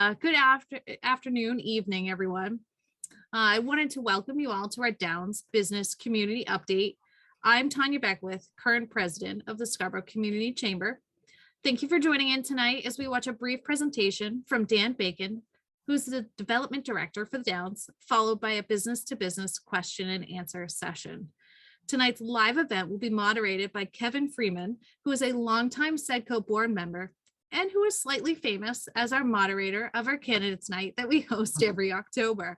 Good afternoon, evening, everyone. I wanted to welcome you all to our Downs Business Community Update. I'm Tanya Beckwith, current president of the Scarborough Community Chamber. Thank you for joining in tonight as we watch a brief presentation from Dan Bacon, who's the development director for the Downs, followed by a business-to-business question and answer session. Tonight's live event will be moderated by Kevin Freeman, who is a longtime SEDCO board member and who is slightly famous as our moderator of our candidates night that we host every October.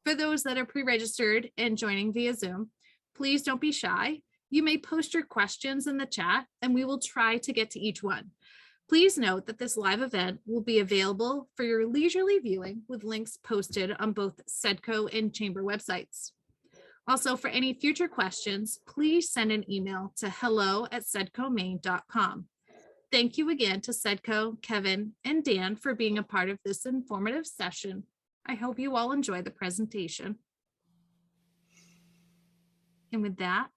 For those that are pre-registered and joining via Zoom, please don't be shy. You may post your questions in the chat and we will try to get to each one. Please note that this live event will be available for your leisurely viewing with links posted on both SEDCO and Chamber websites. Also, for any future questions, please send an email to hello@sedcomaine.com. Thank you again to SEDCO, Kevin, and Dan for being a part of this informative session. I hope you all enjoy the presentation. And with that,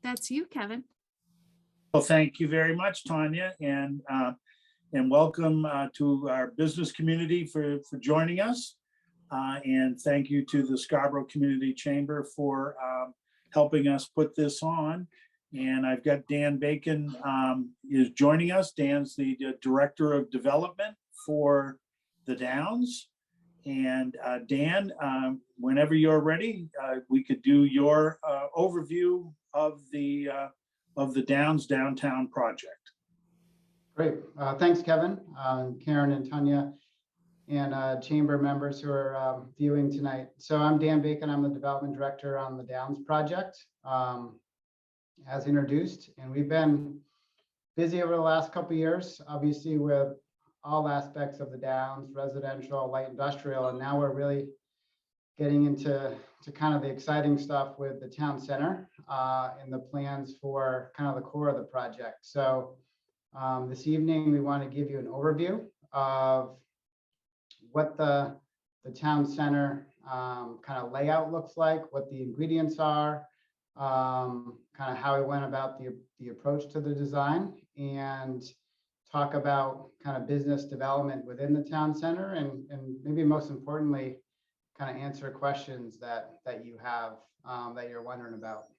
that's you, Kevin. Well, thank you very much, Tanya, and welcome to our business community for joining us. And thank you to the Scarborough Community Chamber for helping us put this on. And I've got Dan Bacon is joining us. Dan's the Director of Development for the Downs. And Dan, whenever you're ready, we could do your overview of the Downs Downtown project. Great. Thanks, Kevin, Karen and Tanya, and Chamber members who are viewing tonight. So I'm Dan Bacon. I'm the Development Director on the Downs project. As introduced, and we've been busy over the last couple of years, obviously with all aspects of the Downs, residential, light industrial, and now we're really getting into kind of the exciting stuff with the town center and the plans for kind of the core of the project. So this evening we want to give you an overview of what the town center kind of layout looks like, what the ingredients are, kind of how we went about the approach to the design, and talk about kind of business development within the town center, and maybe most importantly, kind of answer questions that you have that you're wondering about.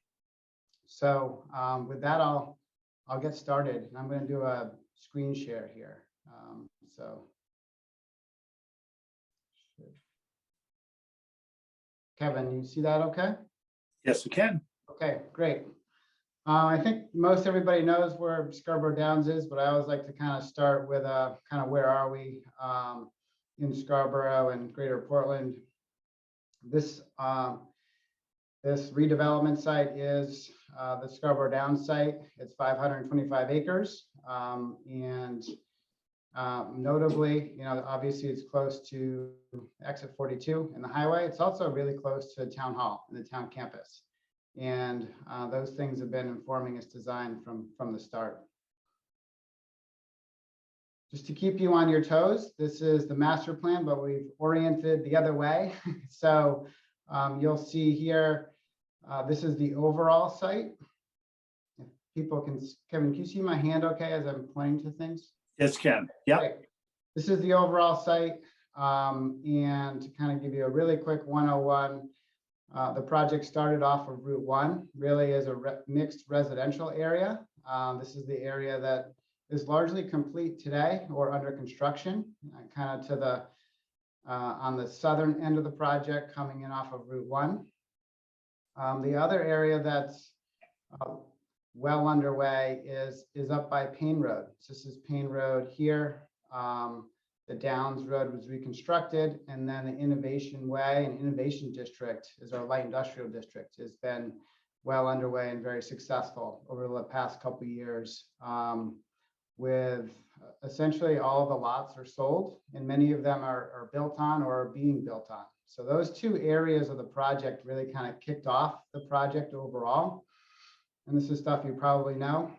So with that, I'll get started. I'm going to do a screen share here. Kevin, you see that okay? Yes, we can. Okay, great. I think most everybody knows where Scarborough Downs is, but I always like to kind of start with kind of where are we in Scarborough and Greater Portland. This redevelopment site is the Scarborough Downs site. It's 525 acres, and notably, obviously it's close to exit 42 in the highway. It's also really close to Town Hall and the town campus. And those things have been informing its design from the start. Just to keep you on your toes, this is the master plan, but we've oriented the other way. So you'll see here, this is the overall site. If people can, Kevin, can you see my hand okay as I'm pointing to things? Yes, Ken. Yeah. Okay. This is the overall site. And to kind of give you a really quick 101, the project started off of Route 1, really as a mixed residential area. This is the area that is largely complete today or under construction, kind of to the on the southern end of the project coming in off of Route 1. The other area that's well underway is up by Payne Road. So this is Payne Road here. The Downs Road was reconstructed, and then the Innovation Way and Innovation District is our light industrial district, has been well underway and very successful over the past couple of years, with essentially all of the lots are sold and many of them are built on or are being built on. So those two areas of the project really kind of kicked off the project overall. And this is stuff you probably know,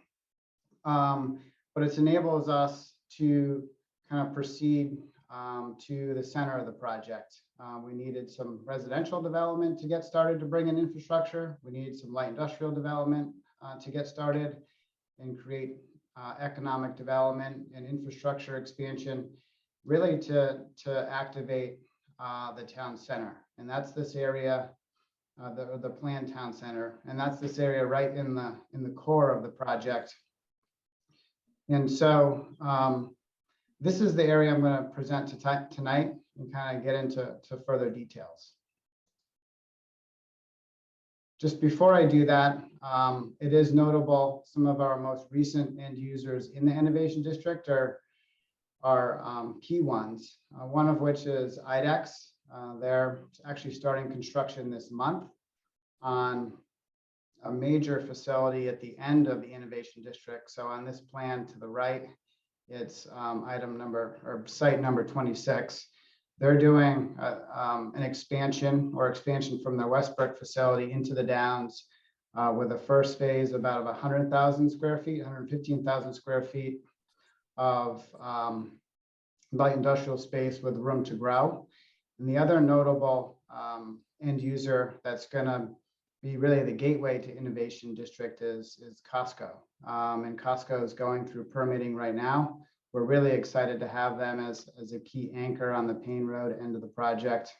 but it enables us to kind of proceed to the center of the project. We needed some residential development to get started to bring in infrastructure. We needed some light industrial development to get started and create economic development and infrastructure expansion. really to activate the town center. And that's this area, the planned town center. And that's this area right in the core of the project. And so this is the area I'm going to present tonight and kind of get into further details. Just before I do that, it is notable some of our most recent end users in the Innovation District are key ones, one of which is IDEX. They're actually starting construction this month on a major facility at the end of the Innovation District. So on this plan to the right, it's site number 26. They're doing an expansion from their Westbrook facility into the Downs with a first phase about 100,000 square feet, 115,000 square feet of light industrial space with room to grow. And the other notable end user that's going to be really the gateway to Innovation District is Costco. And Costco is going through permitting right now. We're really excited to have them as a key anchor on the Payne Road end of the project,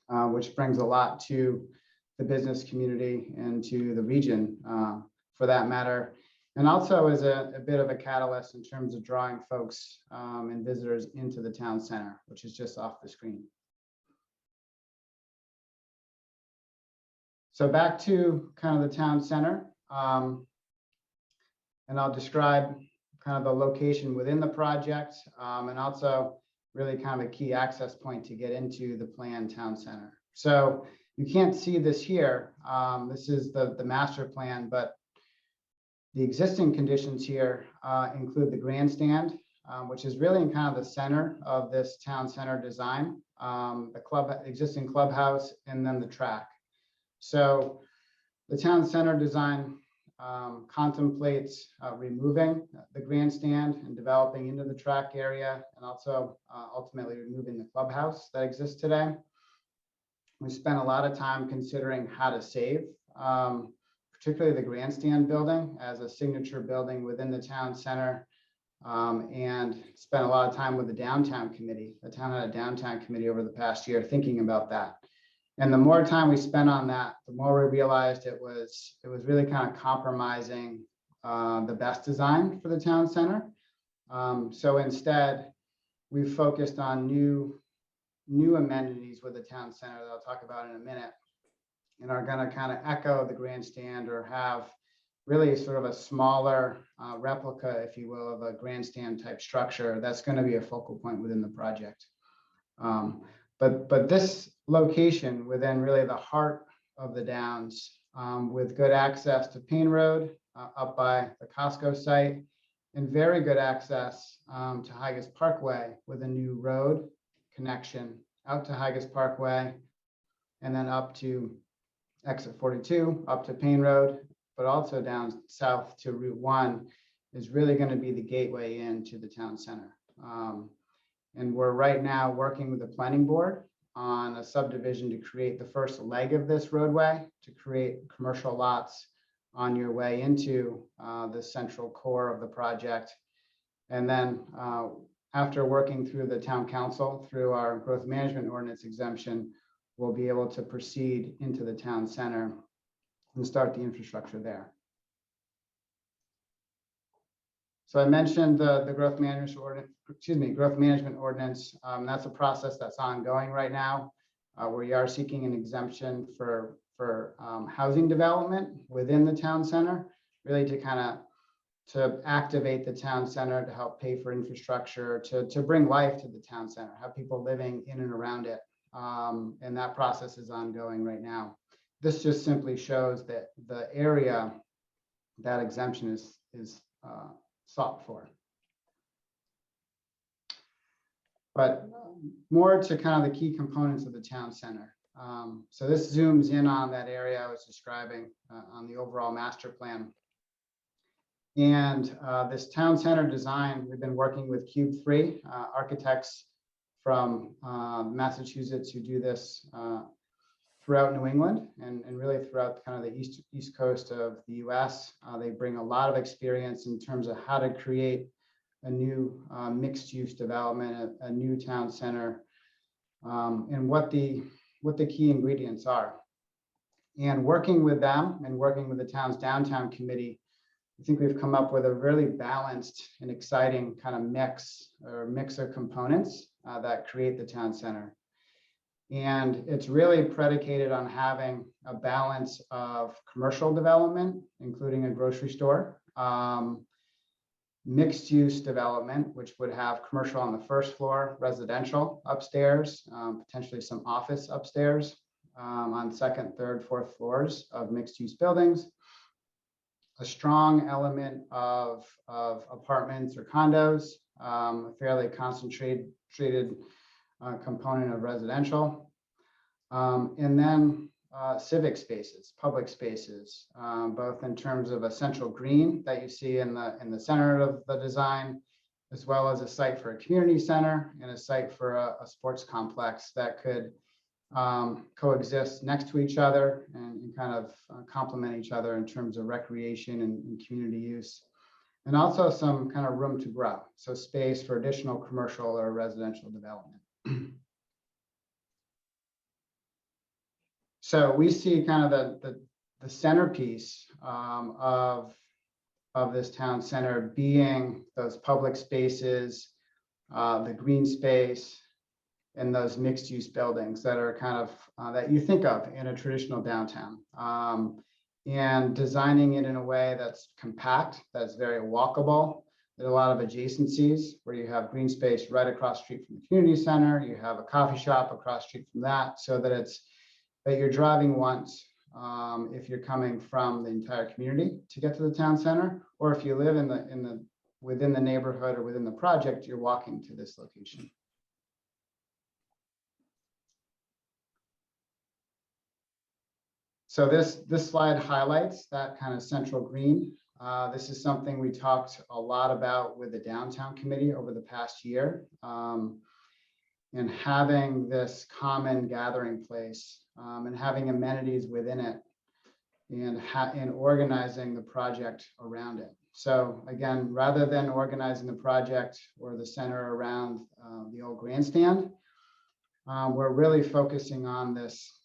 which brings a lot to the business community and to the region for that matter. And also as a bit of a catalyst in terms of drawing folks and visitors into the town center, which is just off the screen. So back to kind of the town center, and I'll describe kind of the location within the project and also really kind of a key access point to get into the planned town center. So you can't see this here. This is the master plan, but the existing conditions here include the grandstand, which is really in kind of the center of this town center design, the existing clubhouse, and then the track. So the town center design contemplates removing the grandstand and developing into the track area, and also ultimately removing the clubhouse that exists today. We spent a lot of time considering how to save, particularly the grandstand building as a signature building within the town center, and spent a lot of time with the downtown committee. The town had a downtown committee over the past year thinking about that. And the more time we spent on that, the more we realized it was really kind of compromising the best design for the town center. So instead, we focused on new amenities with the town center that I'll talk about in a minute, and are going to kind of echo the grandstand or have really sort of a smaller replica, if you will, of a grandstand type structure that's going to be a focal point within the project. But this location within really the heart of the Downs, with good access to Payne Road up by the Costco site, and very good access to Higas Parkway with a new road connection out to Higas Parkway, and then up to exit 42, up to Payne Road, but also down south to Route 1 is really going to be the gateway into the town center. And we're right now working with the planning board on a subdivision to create the first leg of this roadway, to create commercial lots on your way into the central core of the project. And then after working through the town council, through our growth management ordinance exemption, we'll be able to proceed into the town center and start the infrastructure there. So I mentioned the growth management ordinance. That's a process that's ongoing right now, where we are seeking an exemption for housing development within the town center, really to activate the town center, to help pay for infrastructure, to bring life to the town center, have people living in and around it. And that process is ongoing right now. This just simply shows that the area that exemption is sought for. But more to kind of the key components of the town center. So this zooms in on that area I was describing on the overall master plan. And this town center design, we've been working with Cube 3 architects from Massachusetts who do this throughout New England and really throughout kind of the east coast of the US. They bring a lot of experience in terms of how to create new mixed-use development, a new town center, and what the key ingredients are. And working with them and working with the town's downtown committee, I think we've come up with a really balanced and exciting kind of mix of components that create the town center. And it's really predicated on having a balance of commercial development, including a grocery store, mixed use development, which would have commercial on the first floor, residential upstairs, potentially some office upstairs, on second, third, fourth floors of mixed use buildings, a strong element of apartments or condos, a fairly concentrated component of residential, and then civic spaces, public spaces, both in terms of a central green that you see in the center of the design, as well as a site for a community center and a site for a sports complex that could coexist next to each other and kind of complement each other in terms of recreation and community use. And also some kind of room to grow, so space for additional commercial or residential development. So we see kind of the centerpiece of this town center being those public spaces, the green space, and those mixed-use buildings that are kind of that you think of in a traditional downtown, and designing it in a way that's compact, that's very walkable. There's a lot of adjacencies where you have green space right across the street from the community center. You have a coffee shop across the street from that, so that you're driving once if you're coming from the entire community to get to the town center, or if you live within the neighborhood or within the project, you're walking to this location. So this slide highlights that kind of central green. This is something we talked a lot about with the downtown committee over the past year, and having this common gathering place, and having amenities within it, and organizing the project around it. So again, rather than organizing the project or the center around the old grandstand, we're really focusing on this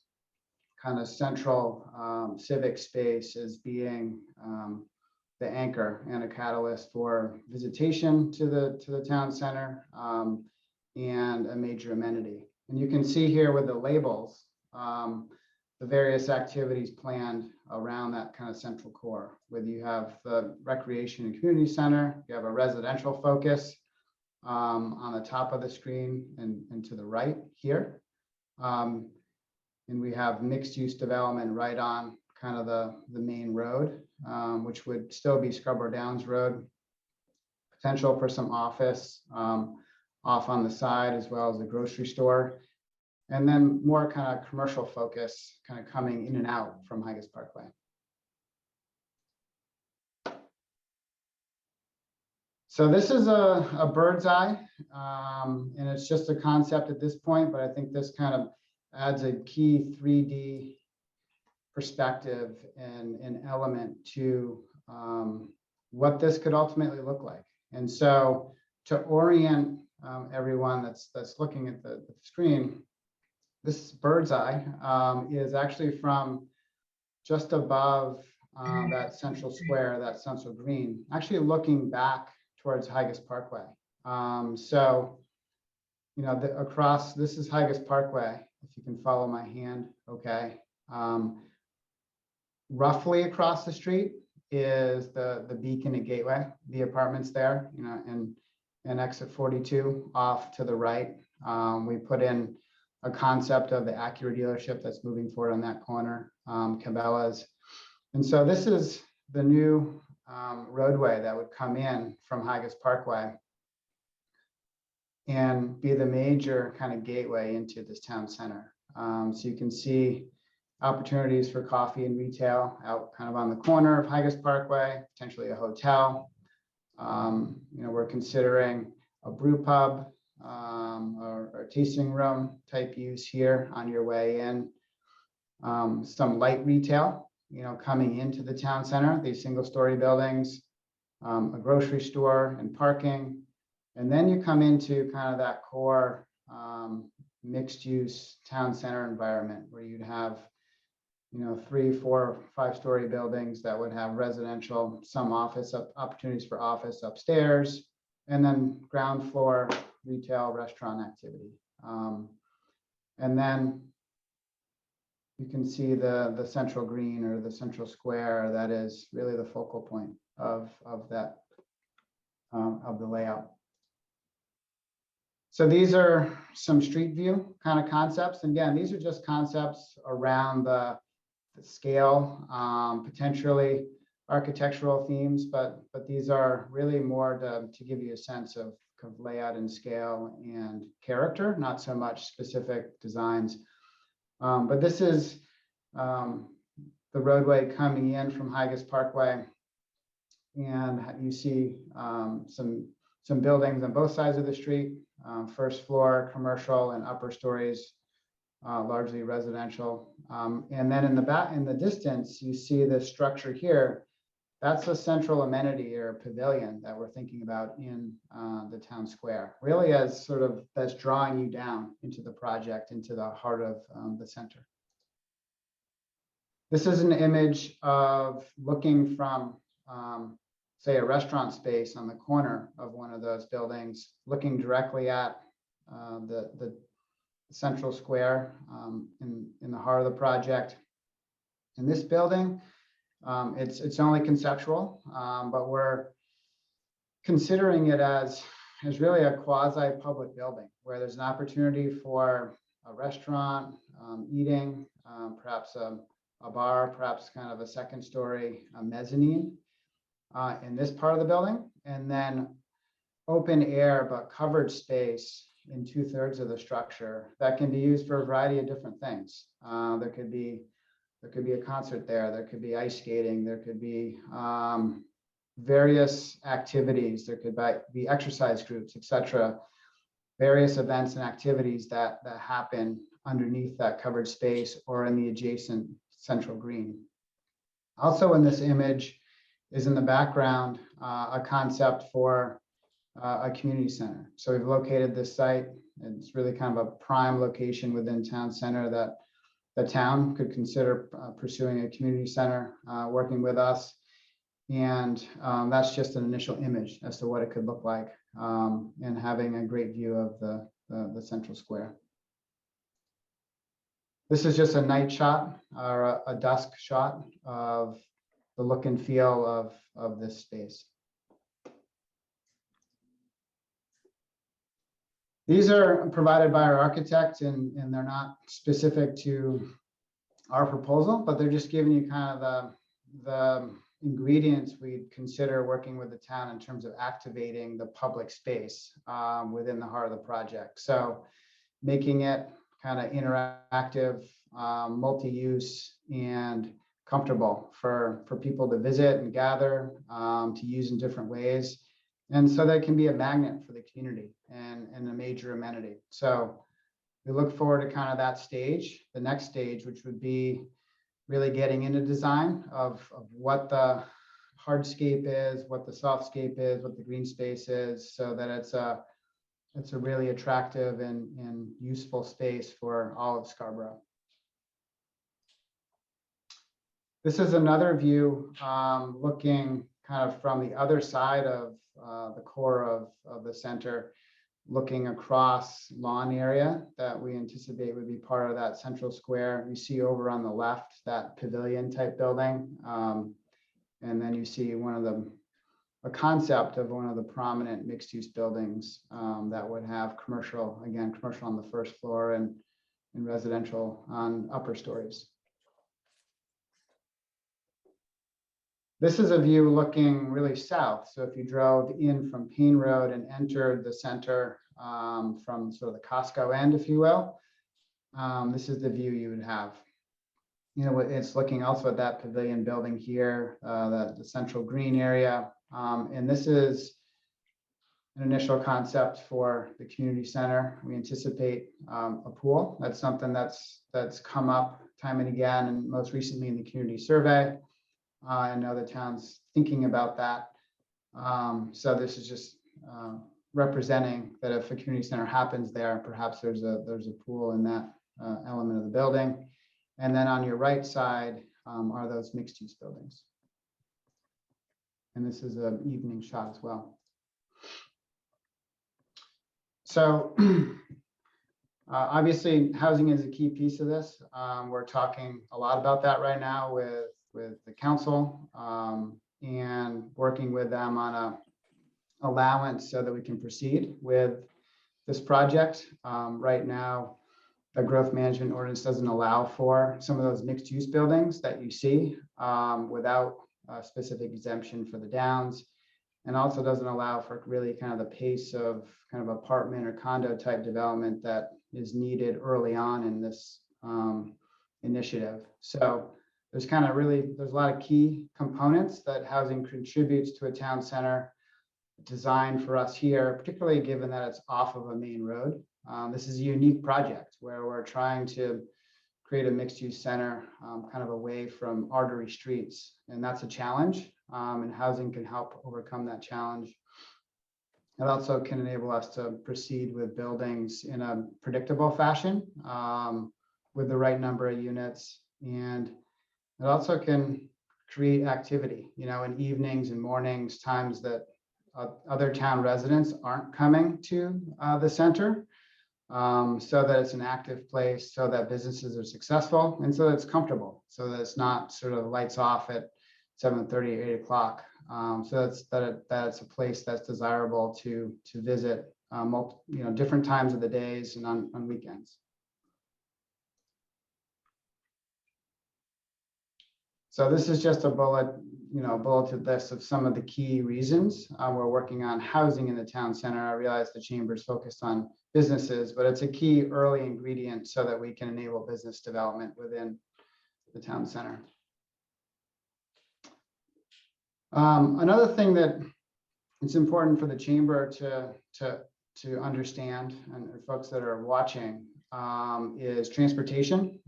kind of central civic space as being the anchor and a catalyst for visitation to the town center, and a major amenity. And you can see here with the labels, the various activities planned around that kind of central core, whether you have the recreation and community center, you have a residential focus on the top of the screen and to the right here. And we have mixed use development right on kind of the main road, which would still be Scarborough Downs Road. Potential for some office off on the side, as well as a grocery store. And then more kind of commercial focus kind of coming in and out from Higas Parkway. So this is a bird's eye, and it's just a concept at this point, but I think this kind of adds a key 3D perspective and element to what this could ultimately look like. And so to orient everyone that's looking at the screen, this bird's eye is actually from just above that central square, that central green, actually looking back towards Higas Parkway. So, you know, across, this is Higas Parkway, if you can follow my hand, okay. Roughly across the street is the Beacon and Gateway, the apartments there, you know, and exit 42 off to the right. We put in a concept of the Acura dealership that's moving forward on that corner, Cabela's. And so this is the new roadway that would come in from Higas Parkway and be the major kind of gateway into this town center. So you can see opportunities for coffee and retail out kind of on the corner of Higas Parkway, potentially a hotel. You know, we're considering a brew pub or a tasting room type use here on your way in. Some light retail, you know, coming into the town center, these single-story buildings, a grocery store and parking, And then you come into kind of that core mixed use town center environment where you'd have, 3, 4, 5-story buildings that would have residential, some office opportunities for office upstairs, and then ground floor retail restaurant activity. And then you can see the central green or the central square that is really the focal point of that of the layout. So these are some street view kind of concepts. And again, these are just concepts around the scale, potentially architectural themes, but these are really more to give you a sense of layout and scale and character, not so much specific designs. But this is the roadway coming in from Higas Parkway, and you see some buildings on both sides of the street. First floor commercial and upper stories largely residential. And then in the distance, you see the structure here. That's a central amenity or pavilion that we're thinking about in the town square, really as sort of that's drawing you down into the project, into the heart of the center. This is an image of looking from, say, a restaurant space on the corner of one of those buildings, looking directly at the central square in the heart of the project. In this building, it's only conceptual, but we're considering it as really a quasi-public building where there's an opportunity for a restaurant, eating, perhaps a bar, perhaps kind of a second story mezzanine in this part of the building, and then open air but covered space in 2/3 of the structure that can be used for a variety of different things. There could be a concert there. There could be ice skating. There could be various activities. There could be exercise groups, etc. Various events and activities that happen underneath that covered space or in the adjacent central green. Also in this image is in the background a concept for a community center. So we've located this site. It's really kind of a prime location within town center that the town could consider pursuing a community center, working with us. And that's just an initial image as to what it could look like, and having a great view of the central square. This is just a night shot or a dusk shot of the look and feel of this space. These are provided by our architect, and they're not specific to our proposal, but they're just giving you kind of the ingredients we'd consider working with the town in terms of activating the public space within the heart of the project. So making it kind of interactive, multi-use, and comfortable for people to visit and gather, to use in different ways. And so that can be a magnet for the community and a major amenity. So we look forward to kind of that stage, the next stage, which would be really getting into design of what the hardscape is, what the softscape is, what the green space is, so that it's a really attractive and useful space for all of Scarborough. This is another view looking kind of from the other side of the core of the center, looking across lawn area that we anticipate would be part of that central square. You see over on the left that pavilion type building, and then you see a concept of one of the prominent mixed use buildings that would have commercial on the first floor and residential on upper stories. This is a view looking really south. So if you drove in from Payne Road and entered the center from sort of the Costco end, if you will, this is the view you would have. It's looking also at that pavilion building here, the central green area. And this is an initial concept for the community center. We anticipate a pool. That's something that's come up time and again, and most recently in the community survey. I know the town's thinking about that. So this is just representing that if a community center happens there, perhaps there's a pool in that element of the building. And then on your right side are those mixed use buildings. And this is an evening shot as well. So obviously housing is a key piece of this. We're talking a lot about that right now with the council and working with them on a allowance so that we can proceed with this project. Right now, the growth management ordinance doesn't allow for some of those mixed use buildings that you see without a specific exemption for the downs, and also doesn't allow for really kind of the pace of kind of apartment or condo type development that is needed early on in this initiative. So there's kind of there's a lot of key components that housing contributes to a town center designed for us here, particularly given that it's off of a main road. This is a unique project where we're trying to create a mixed-use center kind of away from artery streets, and that's a challenge, and housing can help overcome that challenge. It also can enable us to proceed with buildings in a predictable fashion with the right number of units, and it also can create activity, in evenings and mornings, times that other town residents aren't coming to the center, so that it's an active place, so that businesses are successful, and so that it's comfortable, so that it's not sort of lights off at 7:30, 8 o'clock. So that it's a place that's desirable to visit, different times of the days and on weekends. So this is just a bulleted list of some of the key reasons we're working on housing in the town center. I realize the chamber is focused on businesses, but it's a key early ingredient so that we can enable business development within the town center. Another thing that it's important for the chamber to understand, and folks that are watching, is transportation.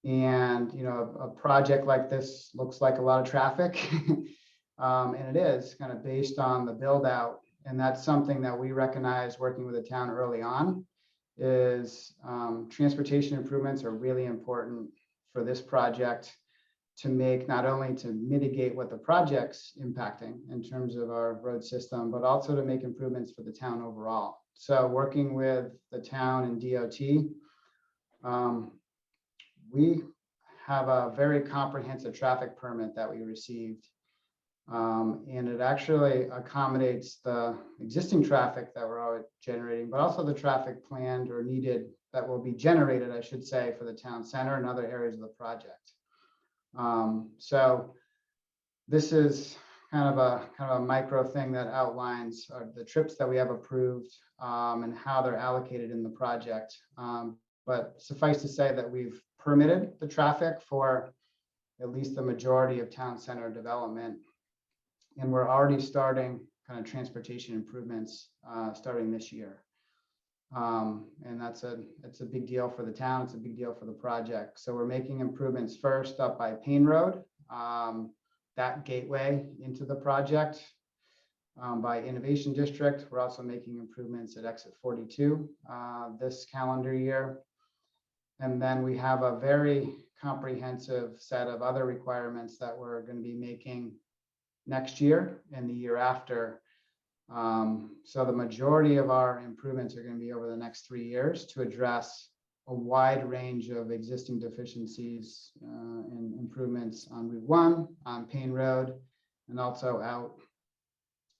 And a project like this looks like a lot of traffic, and it is kind of based on the build out, and that's something that we recognize working with the town early on. Is transportation improvements are really important for this project to make, not only to mitigate what the project's impacting in terms of our road system, but also to make improvements for the town overall. So working with the town and DOT, we have a very comprehensive traffic permit that we received, and it actually accommodates the existing traffic that we're already generating, but also the traffic planned or needed that will be generated, I should say, for the town center and other areas of the project. So this is kind of a micro thing that outlines the trips that we have approved and how they're allocated in the project. But suffice to say that we've permitted the traffic for at least the majority of town center development. And we're already starting kind of transportation improvements starting this year. And it's a big deal for the town. It's a big deal for the project. So we're making improvements first up by Payne Road, that gateway into the project. By Innovation District, we're also making improvements at Exit 42 this calendar year. And then we have a very comprehensive set of other requirements that we're going to be making next year and the year after. So the majority of our improvements are going to be over the next 3 years to address a wide range of existing deficiencies and improvements on Route 1, on Payne Road, and also out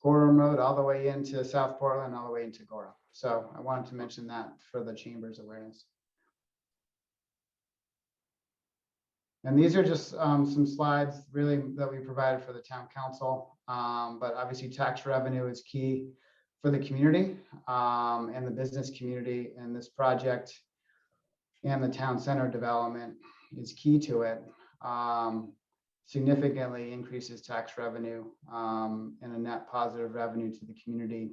Gorham Road all the way into South Portland, all the way into Gorham. So I wanted to mention that for the chamber's awareness. And these are just some slides really that we provided for the town council. But obviously tax revenue is key for the community and the business community, and this project and the town center development is key to it. Significantly increases tax revenue and a net positive revenue to the community,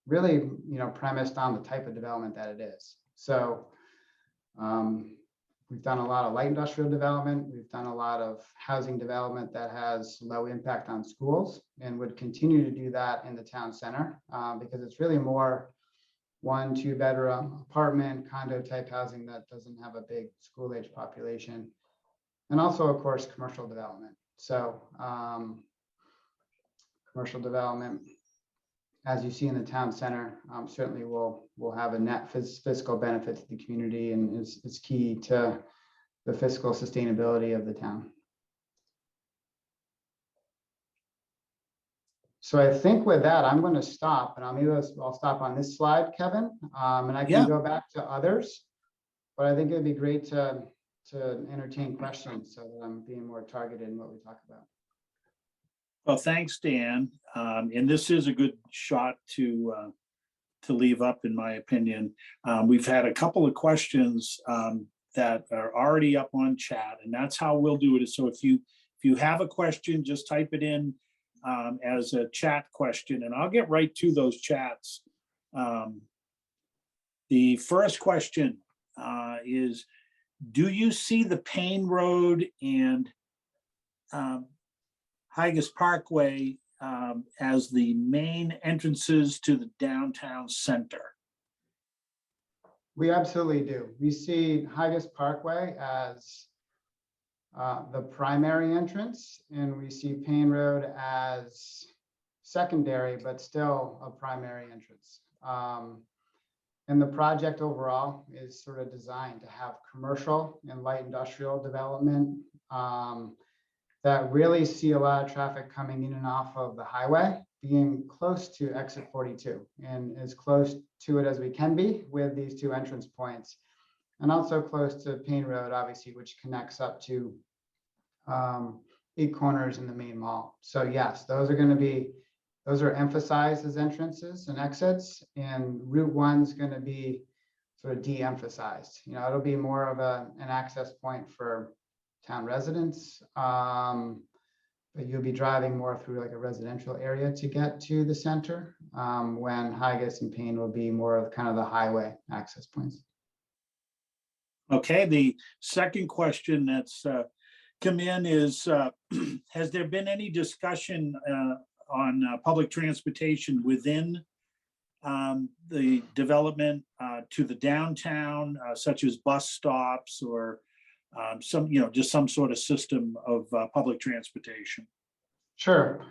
really, premised on the type of development that it is. So We've done a lot of light industrial development. We've done a lot of housing development that has low impact on schools and would continue to do that in the town center because it's really more 1-2 bedroom apartment condo type housing that doesn't have a big school age population. And also, of course, commercial development. So commercial development, as you see in the town center, certainly will have a net fiscal benefit to the community and is key to the fiscal sustainability of the town. So I think with that, I'm going to stop, and I'll stop on this slide, Kevin, and I can go back to others. But I think it'd be great to entertain questions so that I'm being more targeted in what we talk about. Well, thanks, Dan. And this is a good shot to leave up, in my opinion. We've had a couple of questions that are already up on chat, and that's how we'll do it. So if you have a question, just type it in as a chat question, and I'll get right to those chats. The first question is, do you see the Payne Road and Higas Parkway as the main entrances to the downtown center? We absolutely do. We see Higas Parkway as the primary entrance, and we see Payne Road as secondary, but still a primary entrance. And the project overall is sort of designed to have commercial and light industrial development that really see a lot of traffic coming in and off of the highway, being close to exit 42 and as close to it as we can be with these 2 entrance points. And also close to Payne Road, obviously, which connects up to 8 Corners in the main mall. So yes, those are emphasized as entrances and exits, and Route 1's going to be sort of de-emphasized. You know, it'll be more of an access point for town residents, but you'll be driving more through like a residential area to get to the center, when Higas and Payne will be more of kind of the highway access points. Okay, the second question that's come in is, has there been any discussion on public transportation within the development to the downtown, such as bus stops or just some sort of system of public transportation? Sure.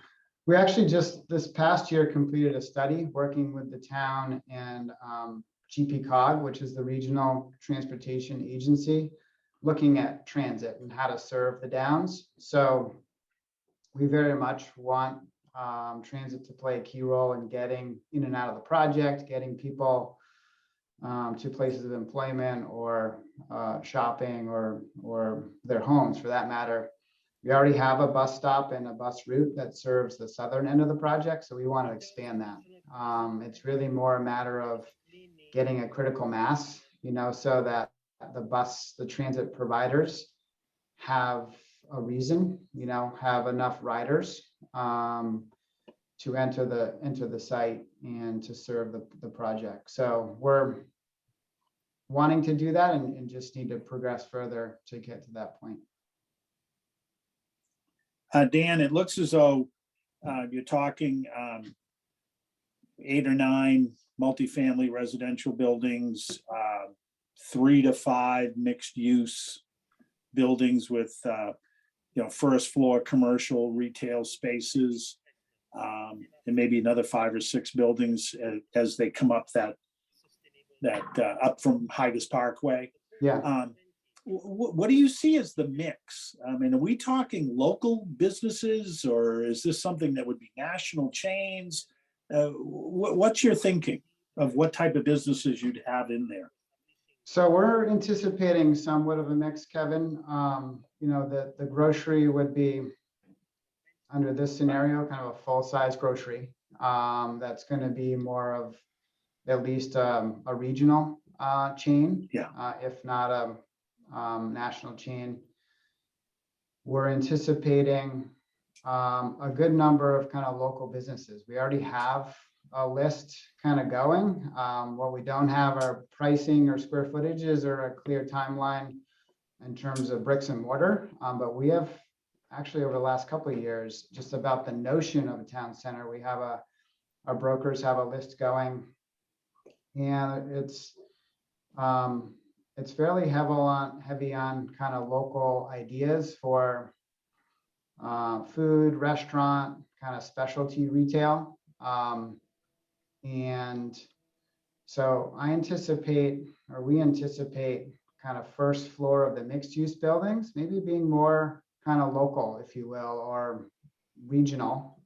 We actually just this past year completed a study working with the town and GPCOG, which is the Regional Transportation Agency, looking at transit and how to serve the downs. So we very much want transit to play a key role in getting in and out of the project, getting people to places of employment or shopping or their homes for that matter. We already have a bus stop and a bus route that serves the southern end of the project, so we want to expand that. It's really more a matter of getting a critical mass, so that the transit providers have a reason, have enough riders to enter the site and to serve the project. So we're wanting to do that and just need to progress further to get to that point. Dan, it looks as though you're talking 8 or 9 multifamily residential buildings, 3 to 5 mixed use buildings with first floor commercial retail spaces, and maybe another 5 or 6 buildings as they come up that up from Higas Parkway. Yeah. What do you see as the mix? I mean, are we talking local businesses, or is this something that would be national chains? What's your thinking of what type of businesses you'd have in there? So we're anticipating somewhat of a mix, Kevin. The grocery would be, under this scenario, kind of a full-size grocery. That's going to be more of at least a regional chain, if not a national chain. We're anticipating a good number of kind of local businesses. We already have a list kind of going. What we don't have are pricing or square footages or a clear timeline in terms of bricks and mortar, but we have actually over the last couple of years, just about the notion of a town center. We have our brokers have a list going, and it's fairly heavy on kind of local ideas for food, restaurant, kind of specialty retail. And so we anticipate kind of first floor of the mixed use buildings, maybe being more kind of local, if you will, or regional.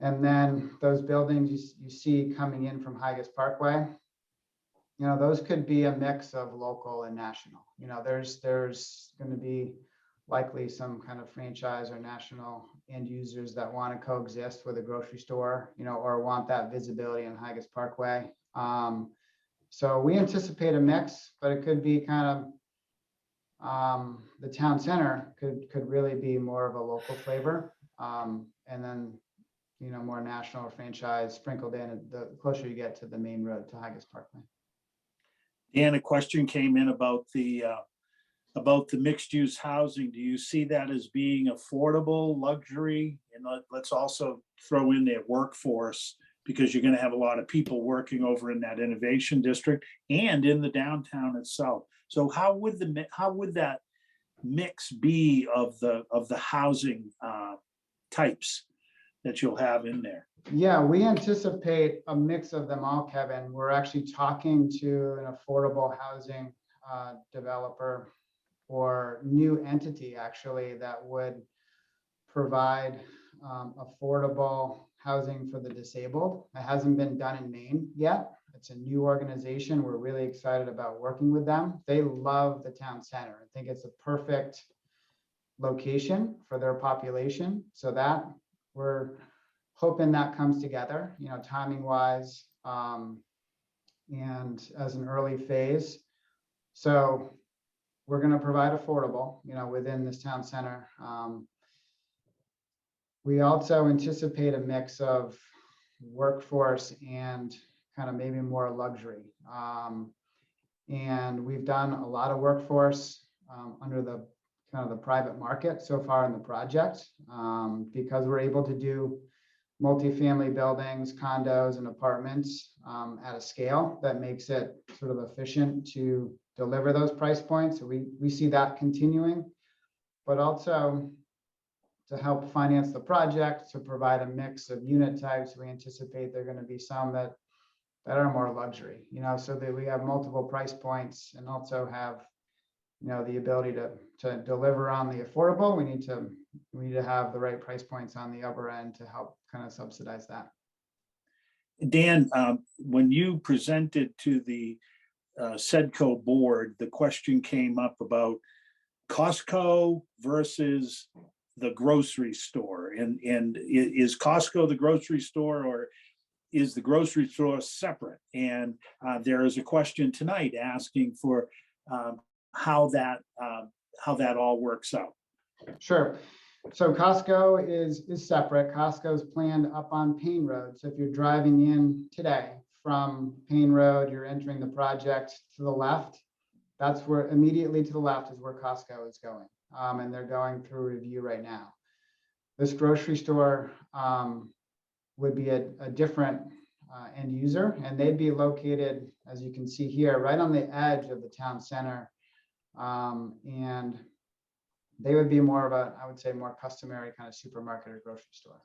And then those buildings you see coming in from Higas Parkway, those could be a mix of local and national. There's going to be likely some kind of franchise or national end users that want to coexist with a grocery store, or want that visibility on Higas Parkway. So we anticipate a mix, but it could be kind of the town center could really be more of a local flavor, and then more national or franchise sprinkled in the closer you get to the main road to Higas Parkway. Dan, a question came in about the mixed use housing. Do you see that as being affordable, luxury? And let's also throw in their workforce, because you're going to have a lot of people working over in that innovation district and in the downtown itself. So how would that mix be of the housing types that you'll have in there? Yeah, we anticipate a mix of them all, Kevin. We're actually talking to an affordable housing developer or new entity, actually, that would provide affordable housing for the disabled. It hasn't been done in Maine yet. It's a new organization. We're really excited about working with them. They love the town center. I think it's a perfect location for their population. So that we're hoping that comes together, timing wise, and as an early phase. So we're going to provide affordable, within this town center. We also anticipate a mix of workforce and kind of maybe more luxury. And we've done a lot of workforce under the kind of the private market so far in the project, because we're able to do multifamily buildings, condos, and apartments at a scale that makes it sort of efficient to deliver those price points. So we see that continuing, but also to help finance the project, to provide a mix of unit types. We anticipate there are going to be some that are more luxury, so that we have multiple price points and also have, the ability to deliver on the affordable. We need to have the right price points on the upper end to help kind of subsidize that. Dan, when you presented to the SEDCO board, the question came up about Costco versus the grocery store. And is Costco the grocery store, or is the grocery store separate? And there is a question tonight asking for how that all works out. Sure. So Costco is separate. Costco is planned up on Payne Road. So if you're driving in today from Payne Road, you're entering the project to the left. That's where immediately to the left is where Costco is going. And they're going through review right now. This grocery store would be a different end user, and they'd be located, as you can see here, right on the edge of the town center. And they would be more of I would say, more customary kind of supermarket or grocery store.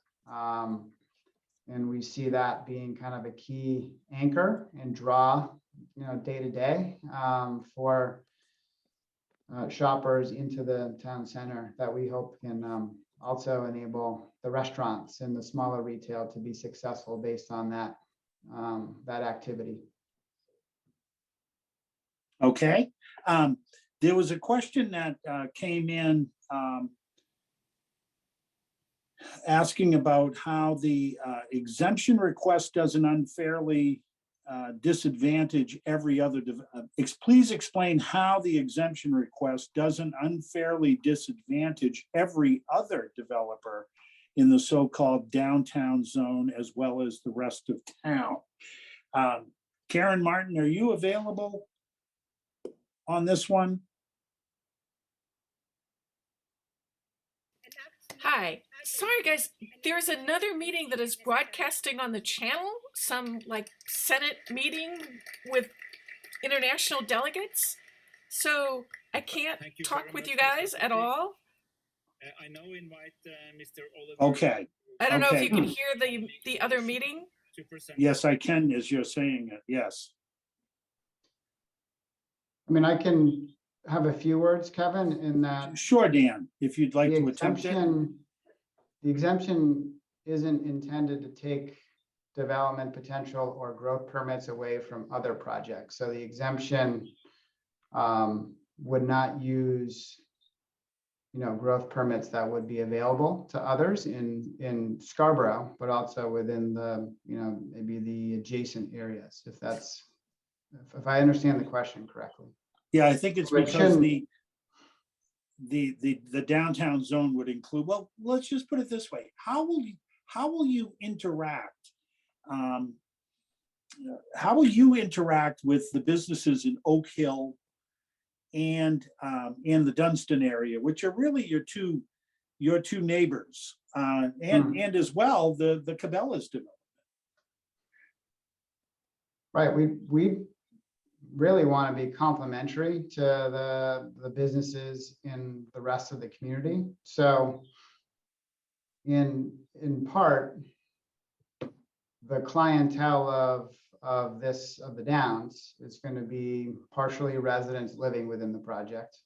And we see that being kind of a key anchor and draw, day to day for shoppers into the town center, that we hope can also enable the restaurants and the smaller retail to be successful based on that activity. Okay. There was a question that came in asking about how the exemption request doesn't unfairly disadvantage every other. Please explain how the exemption request doesn't unfairly disadvantage every other developer in the so-called downtown zone as well as the rest of town. Karen Martin, are you available on this one? Hi, sorry guys, there's another meeting that is broadcasting on the channel, some like Senate meeting with international delegates. So I can't Thank you talk very with much, you Ms. guys at Secretary. all. I now invite Mr. Oliver. Okay, I don't know if Okay. you can hear the other meeting. To present. yes, I can, as you're saying it, yes. I mean, I can have a few words, Kevin, in that Sure, Dan, if you'd like the to attempt it. exemption isn't intended to take development potential or growth permits away from other projects. So the exemption would not use, growth permits that would be available to others in Scarborough, but also within the, maybe the adjacent areas, if I understand the question correctly. Yeah, I think it's But because shouldn't- the downtown zone would include, well, let's just put it this way. How will you interact? How will you interact with the businesses in Oak Hill and the Dunston area, which are really your two neighbors, and as well the Cabela's development? Right, we really want to be complementary to the businesses in the rest of the community. So in part, the clientele of the Downs is going to be partially residents living within the project,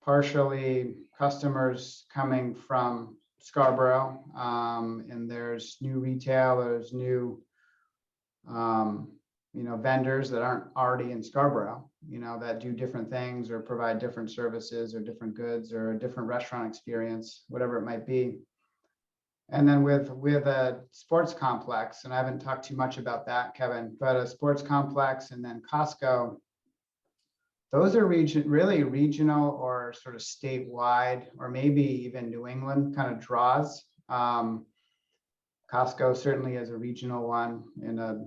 partially customers coming from Scarborough, and there's new retailers, new vendors that aren't already in Scarborough, that do different things or provide different services or different goods or a different restaurant experience, whatever it might be. And then with a sports complex, and I haven't talked too much about that, Kevin, but a sports complex and then Costco, those are really regional or sort of statewide, or maybe even New England kind of draws. Costco certainly is a regional one and a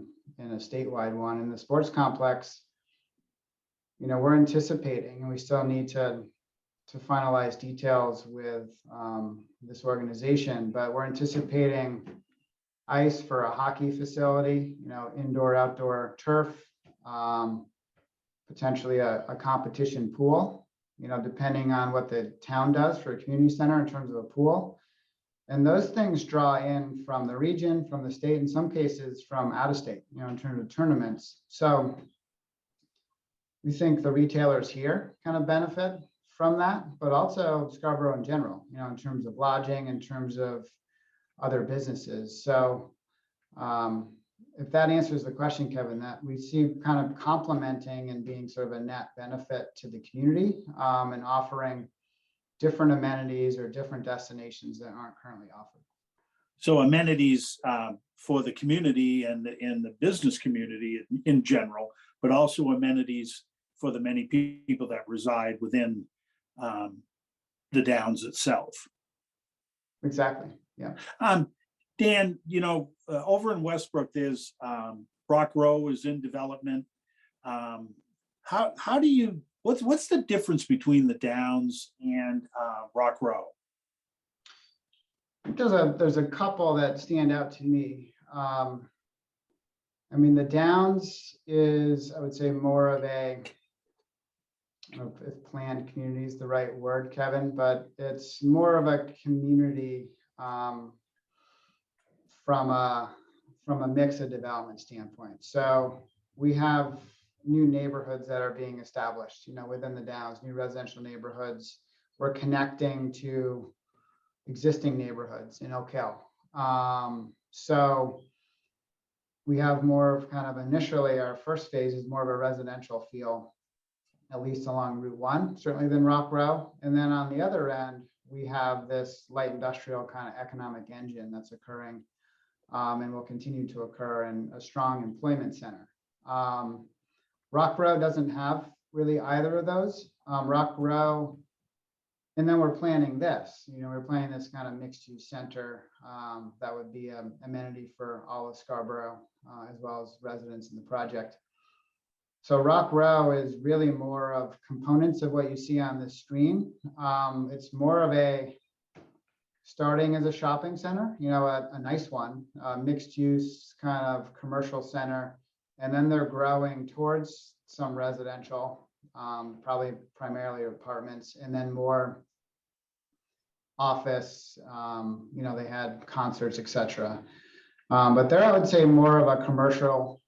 statewide one. In the sports complex, we're anticipating, and we still need to finalize details with this organization, but we're anticipating ice for a hockey facility, indoor, outdoor turf, potentially a competition pool, depending on what the town does for a community center in terms of a pool. And those things draw in from the region, from the state, in some cases from out of state, in terms of tournaments. So we think the retailers here kind of benefit from that, but also Scarborough in general, in terms of lodging, in terms of other businesses. So if that answers the question, Kevin, that we see kind of complementing and being sort of a net benefit to the community, and offering different amenities or different destinations that aren't currently offered. So amenities for the community and the business community in general, but also amenities for the many people that reside within the Downs itself. Exactly. Yeah. Dan, over in Westbrook, there's Rock Row is in development. How do you, what's the difference between the Downs and Rock Row? There's a couple that stand out to me. The Downs is, I would say, more of a, I don't know if planned community is the right word, Kevin, but it's more of a community from a mix of development standpoint. So we have new neighborhoods that are being established, within the Downs, new residential neighborhoods. We're connecting to existing neighborhoods in Oak Hill. So we have more of kind of initially our first phase is more of a residential feel, at least along Route 1, certainly than Rock Row. And then on the other end, we have this light industrial kind of economic engine that's occurring, and will continue to occur in a strong employment center. Rock Row doesn't have really either of those. Rock Row, and then we're planning this, we're planning this kind of mixed use center that would be an amenity for all of Scarborough, as well as residents in the project. So Rock Row is really more of components of what you see on the screen. It's more of a starting as a shopping center, a nice one, mixed use kind of commercial center. And then they're growing towards some residential, probably primarily apartments, and then more office, they had concerts, etc. But they're, I would say, more of a commercial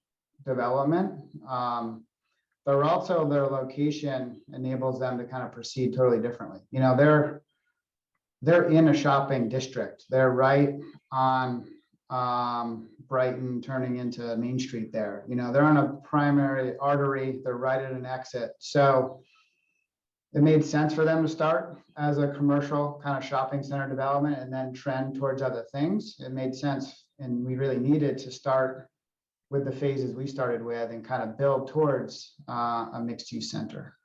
development. But also their location enables them to kind of proceed totally differently. They're in a shopping district. They're right on Brighton turning into Main Street there. They're on a primary artery. They're right at an exit. So it made sense for them to start as a commercial kind of shopping center development and then trend towards other things. It made sense, and we really needed to start with the phases we started with and kind of build towards a mixed use center.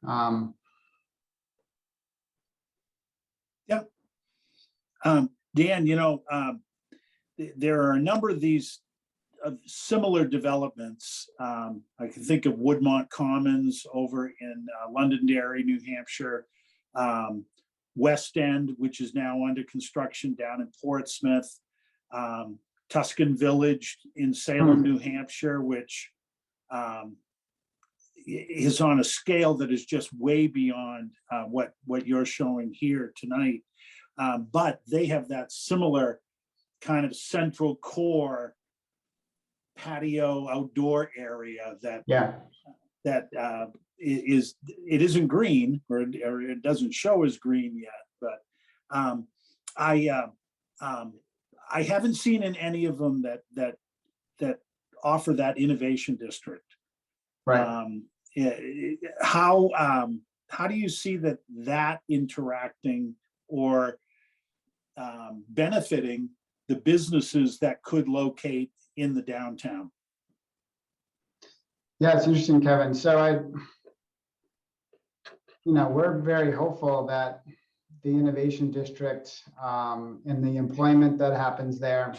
Dan, there are a number of these similar developments. I can think of Woodmont Commons over in Londonderry, New Hampshire, West End, which is now under construction down in Portsmouth, Tuscan Village in Salem, New Hampshire, which is on a scale that is just way beyond what you're showing here tonight. But they have that similar kind of central core patio outdoor area that it isn't green, or it doesn't show as green yet. But I haven't seen in any of them that offer that innovation district. Right. How do you see that interacting or benefiting the businesses that could locate in the downtown? Yeah, it's interesting, Kevin. So we're very hopeful that the innovation district and the employment that happens there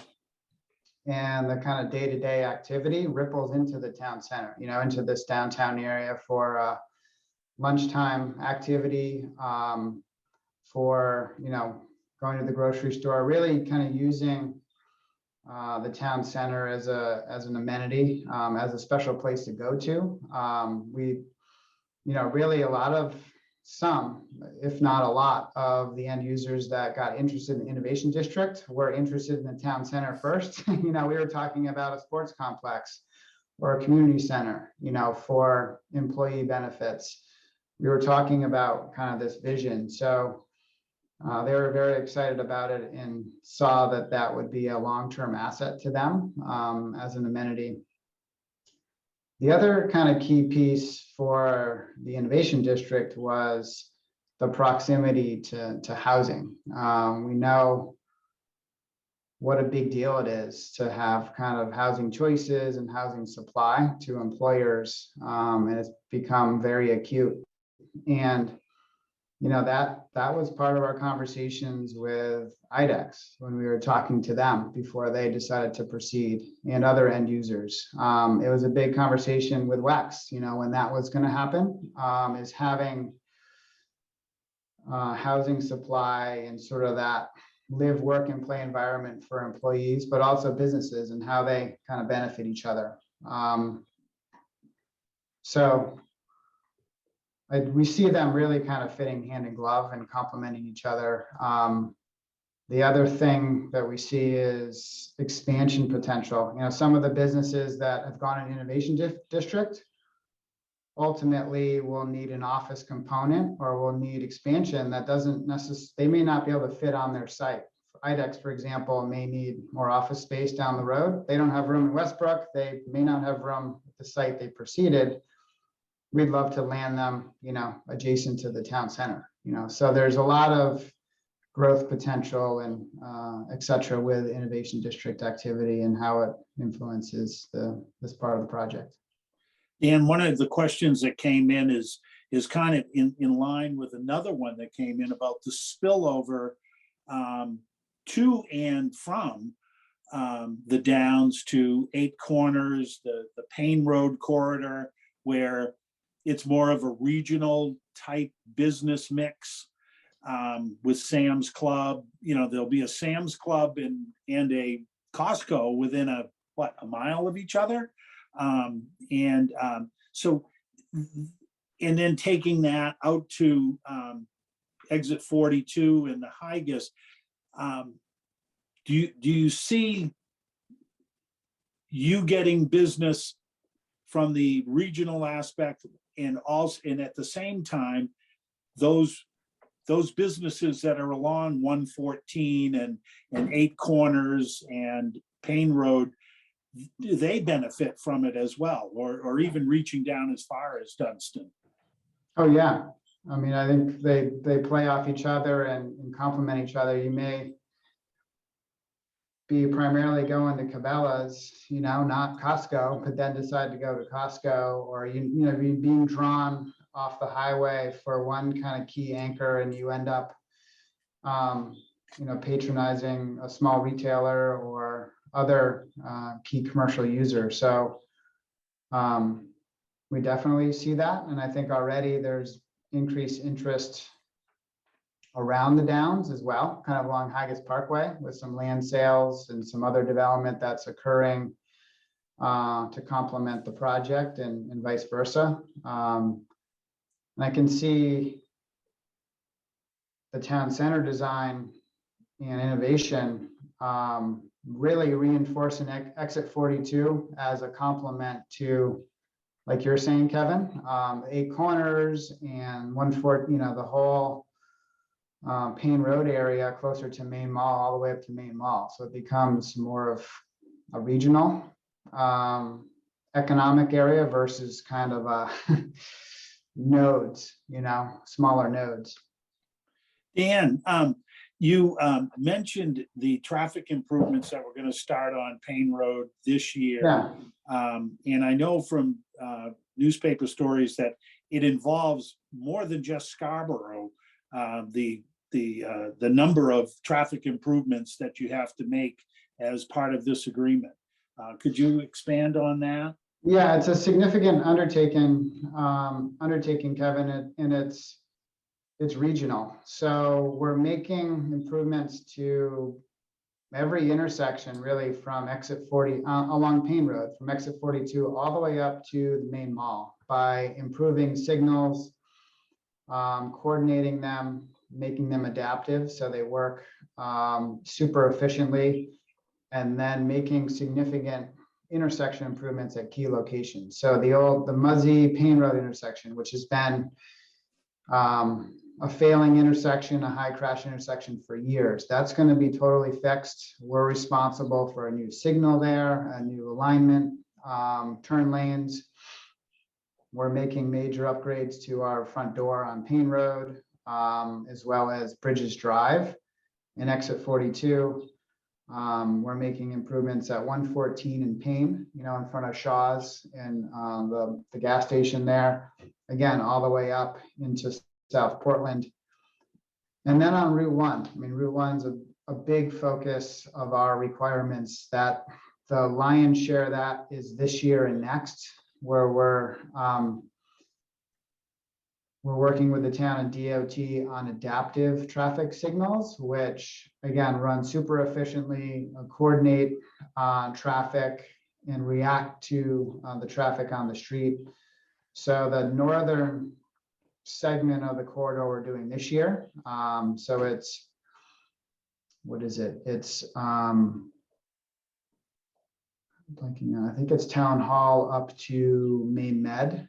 and the kind of day-to-day activity ripples into the town center, into this downtown area for lunchtime activity, for, going to the grocery store, really kind of using the town center as an amenity, as a special place to go to. We, really a lot of some, if not a lot of the end users that got interested in the innovation district were interested in the town center first. We were talking about a sports complex or a community center, for employee benefits. We were talking about kind of this vision. So they were very excited about it and saw that would be a long-term asset to them as an amenity. The other kind of key piece for the innovation district was the proximity to housing. We know what a big deal it is to have kind of housing choices and housing supply to employers, and it's become very acute. And that was part of our conversations with IDEX when we were talking to them before they decided to proceed, and other end users. It was a big conversation with WEX, when that was going to happen, is having housing supply and sort of that live, work, and play environment for employees, but also businesses and how they kind of benefit each other. We see them really kind of fitting hand in glove and complementing each other. The other thing that we see is expansion potential. Some of the businesses that have gone in innovation district ultimately will need an office component or will need expansion that doesn't necessarily, they may not be able to fit on their site. IDEX, for example, may need more office space down the road. They don't have room in Westbrook. They may not have room at the site they proceeded. We'd love to land them, adjacent to the town center, so there's a lot of growth potential and et cetera with innovation district activity and how it influences this part of the project. And one of the questions that came in is kind of in line with another one that came in about the spillover to and from the Downs to Eight Corners, the Payne Road corridor, where it's more of a regional type business mix with Sam's Club. You know, there'll be a Sam's Club and a Costco within a mile of each other. So, and then taking that out to exit 42 in the Higas, do you see you getting business from the regional aspect, and also, and at the same time, those businesses that are along 114 and 8 Corners and Payne Road, do they benefit from it as well, or even reaching down as far as Dunston? Oh, yeah. I mean, I think they play off each other and complement each other. You may be primarily going to Cabela's, you know, not Costco, but then decide to go to Costco, or you know, being drawn off the highway for one kind of key anchor, and you end up, you know, patronizing a small retailer or other key commercial user. So we definitely see that, and I think already there's increased interest around the Downs as well, kind of along Higas Parkway, with some land sales and some other development that's occurring to complement the project, and vice versa. And I can see the town center design and innovation really reinforcing exit 42 as a complement to, like you're saying, Kevin, 8 Corners and 114, you know, the whole Payne Road area closer to Main Mall, all the way up to Main Mall. So it becomes more of a regional economic area versus kind of a nodes, you know, smaller nodes. Dan, you mentioned the traffic improvements that we're going to start on Payne Road this year. Yeah. And I know from newspaper stories that it involves more than just Scarborough, the number of traffic improvements that you have to make as part of this agreement. Could you expand on that? Yeah, it's a significant undertaking, Kevin, and it's regional. So we're making improvements to every intersection, really, from exit 40 along Payne Road, from exit 42 all the way up to the Main Mall, by improving signals, coordinating them, making them adaptive so they work super efficiently, and then making significant intersection improvements at key locations. So the Muzzy Payne Road intersection, which has been a failing intersection, a high crash intersection for years, that's going to be totally fixed. We're responsible for a new signal there, a new alignment, turn lanes. We're making major upgrades to our front door on Payne Road, as well as Bridges Drive and exit 42. We're making improvements at 114 in Payne, you know, in front of Shaw's and the gas station there, again, all the way up into South Portland. And then on Route 1, I mean, Route 1's a big focus of our requirements, that the lion's share of that is this year and next, where we're working with the town and DOT on adaptive traffic signals, which again run super efficiently, coordinate traffic and react to the traffic on the street. So the northern segment of the corridor we're doing this year. So it's, what is it? It's blanking on, I think it's Town Hall up to Main Med.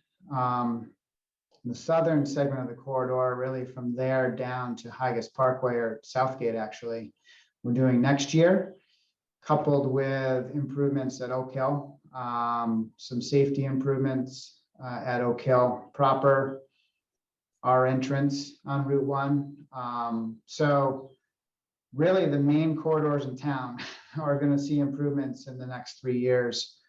The southern segment of the corridor, really from there down to Higas Parkway, or Southgate, actually, we're doing next year, coupled with improvements at Oak Hill, some safety improvements at Oak Hill proper, our entrance on Route 1. So really the main corridors in town are going to see improvements in the next 3 years.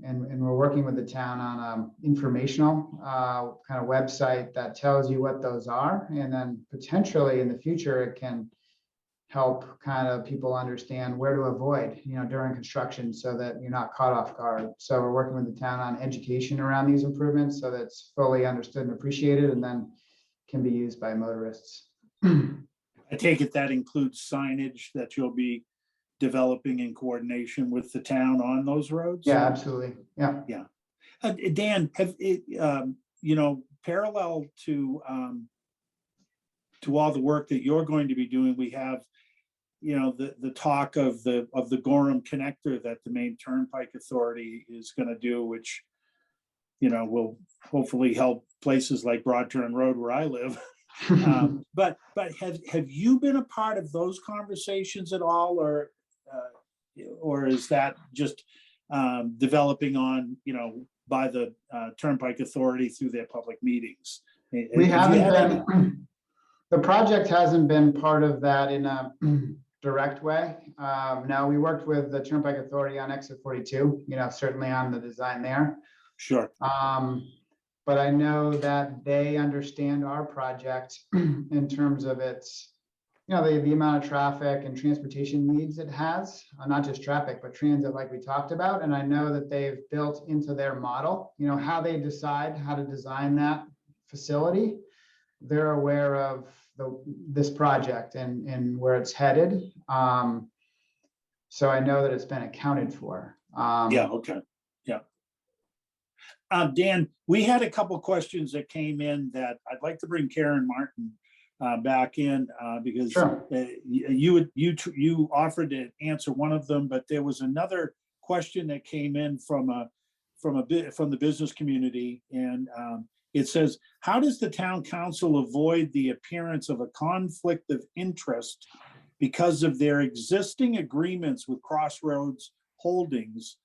And we're working with the town on an informational kind of website that tells you what those are. And then potentially in the future, it can help kind of people understand where to avoid, during construction so that you're not caught off guard. So we're working with the town on education around these improvements so that it's fully understood and appreciated and then can be used by motorists. I take it that includes signage that you'll be developing in coordination with the town on those roads? Yeah, absolutely. Yeah. Dan, parallel to all the work that you're going to be doing, we have, the talk of the Gorham connector that the Maine Turnpike Authority is going to do, which, will hopefully help places like Broad Turn Road where I live. But have you been a part of those conversations at all, or is that just developing on, by the Turnpike Authority through their public meetings? We haven't been, the project hasn't been part of that in a direct way. No, we worked with the Turnpike Authority on Exit 42, certainly on the design there. Sure. But I know that they understand our project in terms of its, the amount of traffic and transportation needs it has, not just traffic, but transit like we talked about. And I know that they've built into their model, how they decide how to design that facility. They're aware of this project and where it's headed. So I know that it's been accounted for. Yeah, okay. Yeah. Dan, we had a couple questions that came in that I'd like to bring Karen Martin back in because Sure. you offered to answer one of them, but there was another question that came in from the business community, and it says, how does the town council avoid the appearance of a conflict of interest because of their existing agreements with Crossroads Holdings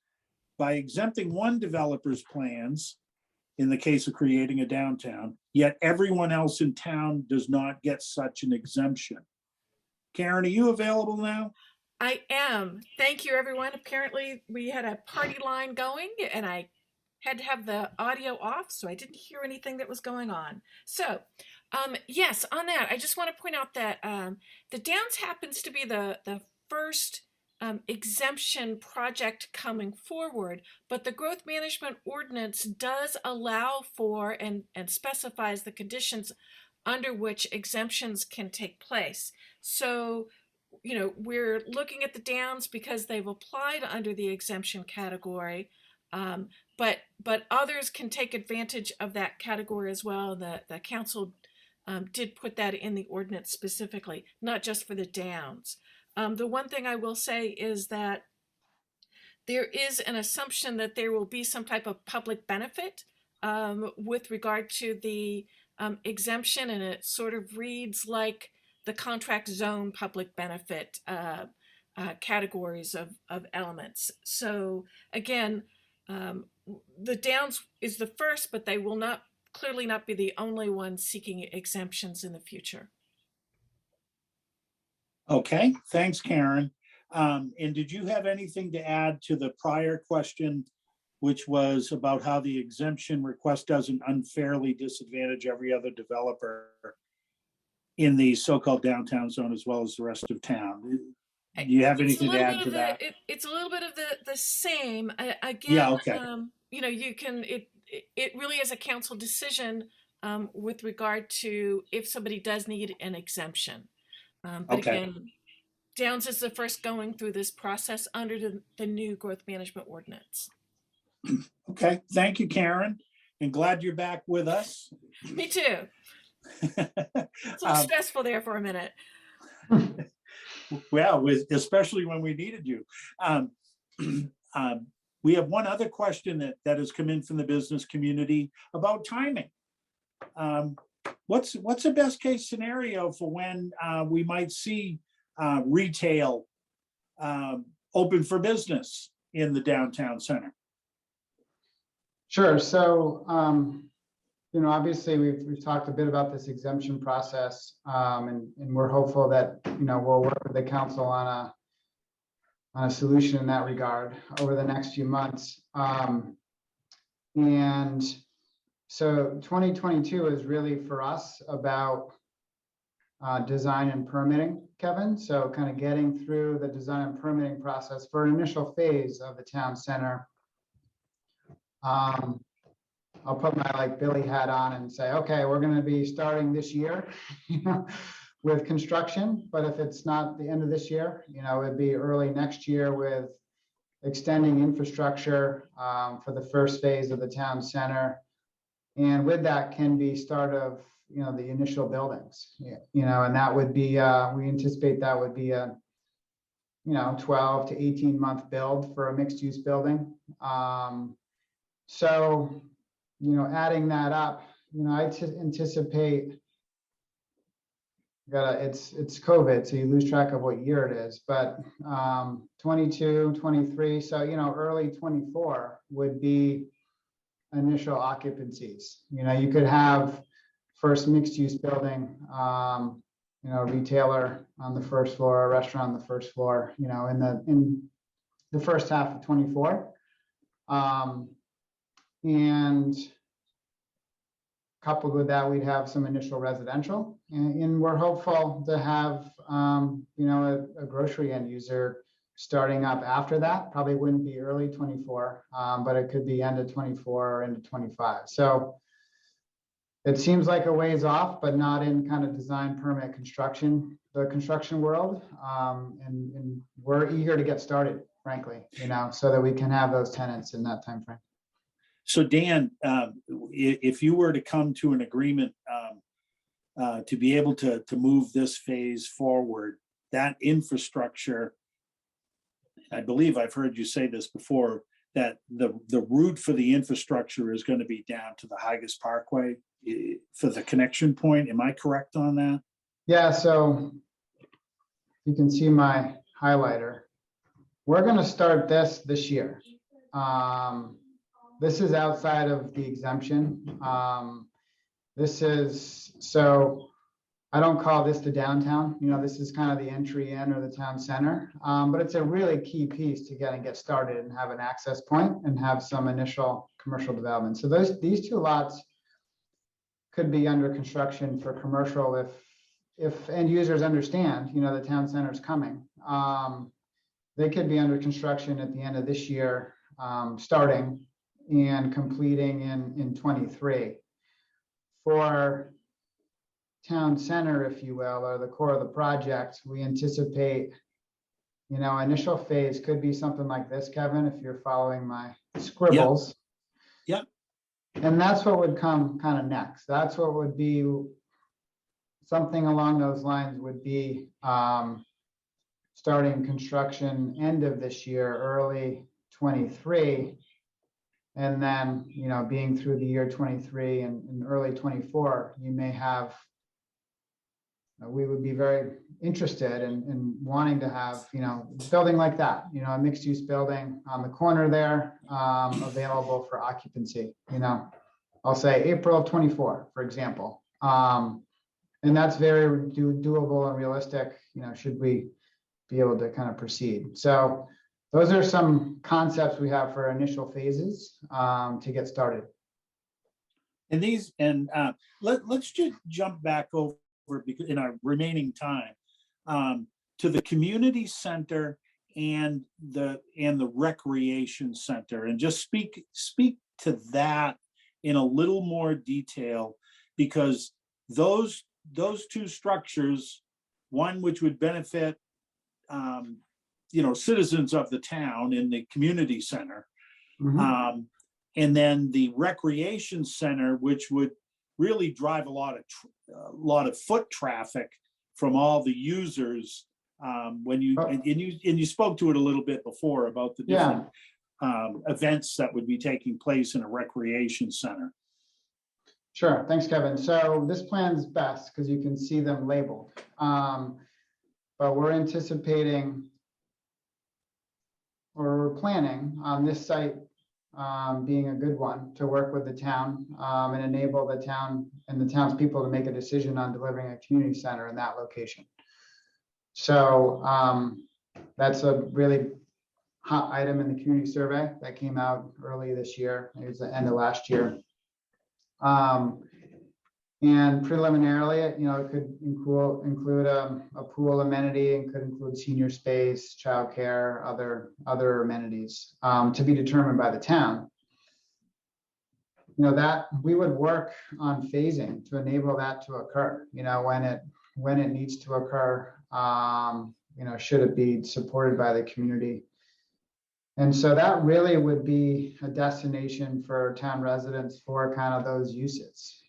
by exempting one developer's plans in the case of creating a downtown, yet everyone else in town does not get such an exemption? Karen, are you available now? I am. Thank you, everyone. Apparently, we had a party line going, and I had to have the audio off, so I didn't hear anything that was going on. So, yes, on that, I just want to point out that the Downs happens to be the first exemption project coming forward, but the growth management ordinance does allow for and specifies the conditions under which exemptions can take place. So, we're looking at the Downs because they've applied under the exemption category, but others can take advantage of that category as well. The council did put that in the ordinance specifically, not just for the Downs. The one thing I will say is that there is an assumption that there will be some type of public benefit with regard to the exemption, and it sort of reads like the contract zone public benefit categories of elements. So again, the Downs is the first, but they will clearly not be the only ones seeking exemptions in the future. Okay, thanks, Karen. And did you have anything to add to the prior question, which was about how the exemption request doesn't unfairly disadvantage every other developer in the so-called downtown zone as well as the rest of town? Do you have anything to add to that? It's a little bit of the same. Again, yeah, okay. You can, it really is a council decision with regard to if somebody does need an exemption. But Okay. Again, Downs is the first going through this process under the new growth management ordinance. Okay, thank you, Karen, and glad you're back with us. Me too. It's a little stressful there for a minute. Well, especially when we needed you. We have one other question that has come in from the business community about timing. What's the best case scenario for when we might see retail open for business in the downtown center? Sure. So, obviously we've talked a bit about this exemption process, and we're hopeful that, we'll work with the council on a solution in that regard over the next few months. And so 2022 is really for us about design and permitting, Kevin. So kind of getting through the design and permitting process for an initial phase of the town center. I'll put my like Billy hat on and say, okay, we're going to be starting this year, with construction. But if it's not the end of this year, it'd be early next year with extending infrastructure for the first phase of the town center. And with that can be start of, the initial buildings, and that would be, we anticipate that would be a, 12 to 18 month build for a mixed use building. So, adding that up, I anticipate, it's COVID, so you lose track of what year it is, but 22, 23, so, early 24 would be initial occupancies. You could have first mixed use building, retailer on the first floor, a restaurant on the first floor, in the first half of 24. And coupled with that, we'd have some initial residential, and we're hopeful to have, a grocery end user starting up after that. Probably wouldn't be early 24, but it could be end of 24 or into 25. So it seems like a ways off, but not in kind of design, permit, the construction world. And we're eager to get started, frankly, so that we can have those tenants in that time frame. So Dan, if you were to come to an agreement to be able to move this phase forward, that infrastructure, I believe I've heard you say this before, that the route for the infrastructure is going to be down to the Higas Parkway for the connection point. Am I correct on that? Yeah, so you can see my highlighter. We're going to start this year. This is outside of the exemption. So I don't call this the downtown, this is kind of the entry in or the town center. But it's a really key piece to get started and have an access point and have some initial commercial development. So these two lots could be under construction for commercial if end users understand, the town center is coming. They could be under construction at the end of this year, starting and completing in 23. For town center, if you will, or the core of the project, we anticipate, initial phase could be something like this, Kevin, if you're following my scribbles. Yep. And that's what would come kind of next. That's what would be something along those lines would be starting construction end of this year, early 23. And then, being through the year 23 and early 24, you may have, we would be very interested in wanting to have, building like that, a mixed use building on the corner there, available for occupancy, I'll say April of 24, for example. And that's very doable and realistic, should we be able to kind of proceed. So those are some concepts we have for initial phases to get started. And let's just jump back over in our remaining time to the community center and the recreation center, and just speak to that in a little more detail, because those two structures, one which would benefit citizens of the town in the community center, and then the recreation center, which would really drive a lot of foot traffic from all the users. When you spoke to it a little bit before about the different events that would be taking place in a recreation center. Sure, thanks, Kevin. So this plan's best because you can see them labeled, but we're anticipating, or we're planning on this site being a good one to work with the town and enable the town and the townspeople to make a decision on delivering a community center in that location. So that's a really hot item in the community survey that came out early this year. It was the end of last year. And preliminarily, it could include a pool amenity and could include senior space, childcare, other amenities to be determined by the town. That we would work on phasing to enable that to occur, when it needs to occur, should it be supported by the community. And so that really would be a destination for town residents for kind of those uses,